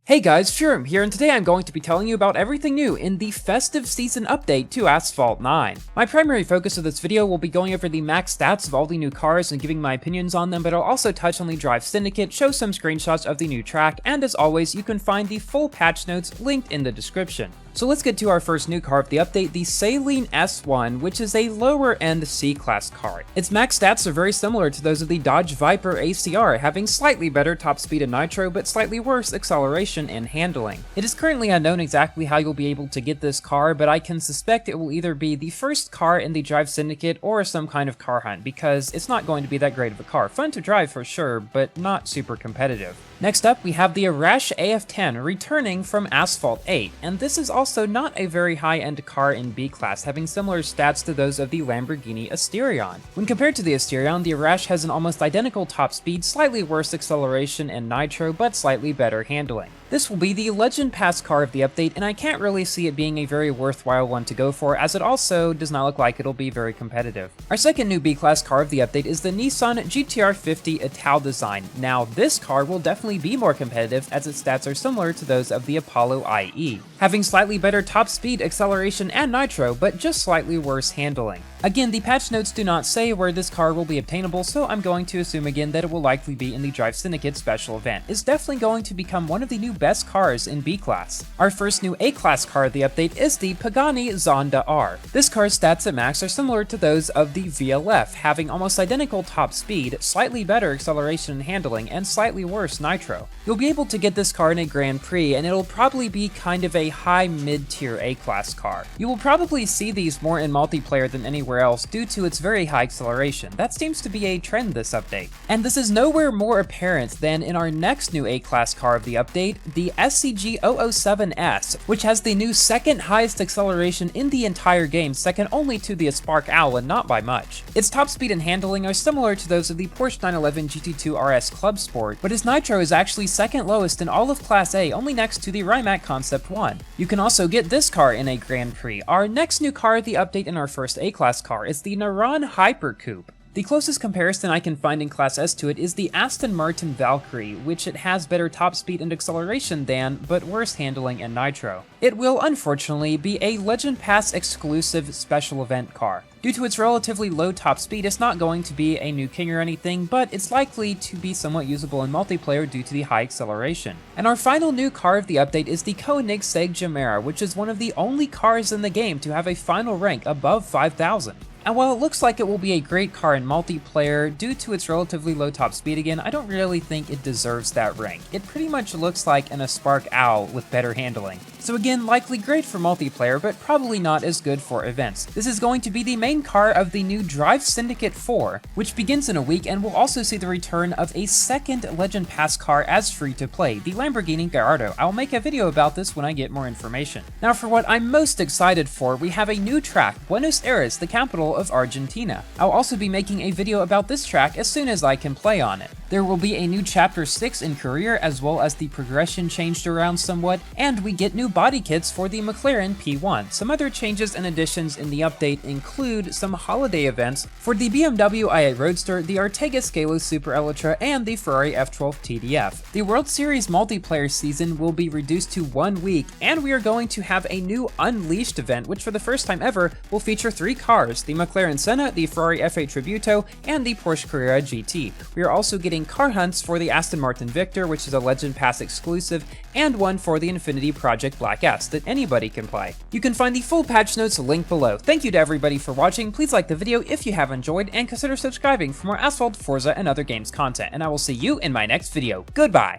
Hey guys, Furum here, and today I'm going to be telling you about everything new in the Festive Season update to Asphalt 9. My primary focus of this video will be going over the max stats of all the new cars and giving my opinions on them, but I'll also touch on the Drive Syndicate, show some screenshots of the new track, and as always, you can find the full patch notes linked in the description. So let's get to our first new car of the update, the Saline S1, which is a lower-end C-Class car. Its max stats are very similar to those of the Dodge Viper ACR, having slightly better top speed and nitro, but slightly worse acceleration and handling. It is currently unknown exactly how you'll be able to get this car, but I can suspect it will either be the first car in the Drive Syndicate or some kind of car hunt, because it's not going to be that great of a car. Fun to drive for sure, but not super competitive. Next up, we have the Arash AF10 returning from Asphalt 8, and this is also not a very high-end car in B-Class, having similar stats to those of the Lamborghini Asterion. When compared to the Asterion, the Arash has an almost identical top speed, slightly worse acceleration and nitro, but slightly better handling. This will be the Legend Pass car of the update, and I can't really see it being a very worthwhile one to go for, as it also does not look like it'll be very competitive. Our second new B-Class car of the update is the Nissan GTR 50 Ital design. Now, this car will definitely be more competitive, as its stats are similar to those of the Apollo IE, having slightly better top speed, acceleration, and nitro, but just slightly worse handling. Again, the patch notes do not say where this car will be obtainable, so I'm going to assume again that it will likely be in the Drive Syndicate special event. It's definitely going to become one of the new best cars in B-Class. Our first new A-Class car of the update is the Pagani Monza R. This car's stats at max are similar to those of the VLF, having almost identical top speed, slightly better acceleration and handling, and slightly worse nitro. You'll be able to get this car in a Grand Prix, and it'll probably be kind of a high mid-tier A-Class car. You will probably see these more in multiplayer than anywhere else due to its very high acceleration. That seems to be a trend this update. And this is nowhere more apparent than in our next new A-Class car of the update, the SCG-007S, which has the new second highest acceleration in the entire game, second only to the Spark Owl and not by much. Its top speed and handling are similar to those of the Porsche 911 GT2 RS Club Sport, but its nitro is actually second lowest in all of Class A, only next to the Rimac Concept 1. You can also get this car in a Grand Prix. Our next new car of the update in our first A-Class car is the Neuron Hypercoop. The closest comparison I can find in Class S to it is the Aston Martin Valkyrie, which it has better top speed and acceleration than, but worse handling and nitro. It will unfortunately be a Legend Pass exclusive special event car. Due to its relatively low top speed, it's not going to be a new king or anything, but it's likely to be somewhat usable in multiplayer due to the high acceleration. And our final new car of the update is the Konig Segmera, which is one of the only cars in the game to have a final rank above 5,000. And while it looks like it will be a great car in multiplayer, due to its relatively low top speed again, I don't really think it deserves that rank. It pretty much looks like an Spark Owl with better handling. So again, likely great for multiplayer, but probably not as good for events. This is going to be the main car of the new Drive Syndicate 4, which begins in a week and will also see the return of a second Legend Pass car as free to play, the Lamborghini Gallardo. I'll make a video about this when I get more information. Now for what I'm most excited for, we have a new track, Buenos, the capital of Argentina. I'll also be making a video about this track as soon as I can play on it. There will be a new Chapter 6 in career, as well as the progression changed around somewhat, and we get new body kits for the McLaren P1. Some other changes and additions in the update include some holiday events for the BMW i8 Roadster, the Ortega Scalo Super Electra, and the Ferrari F12 TDF. The World Series multiplayer season will be reduced to 1 week, and we are going to have a new Unleashed event, which for the first time ever will feature 3 cars, the McLaren Senna, the Ferrari F8 Tributo, and the Porsche Carrera GT. We are also getting car hunts for the Aston Martin Victor, which is a Legend Pass exclusive, and one for the Infinity Project Black S that anybody can play. You can find the full patch notes linked below. Thank you to everybody for watching. Please like the video if you have enjoyed, and consider subscribing for more Asphalt, Forza, and other games content, and I will see you in my next video. Goodbye!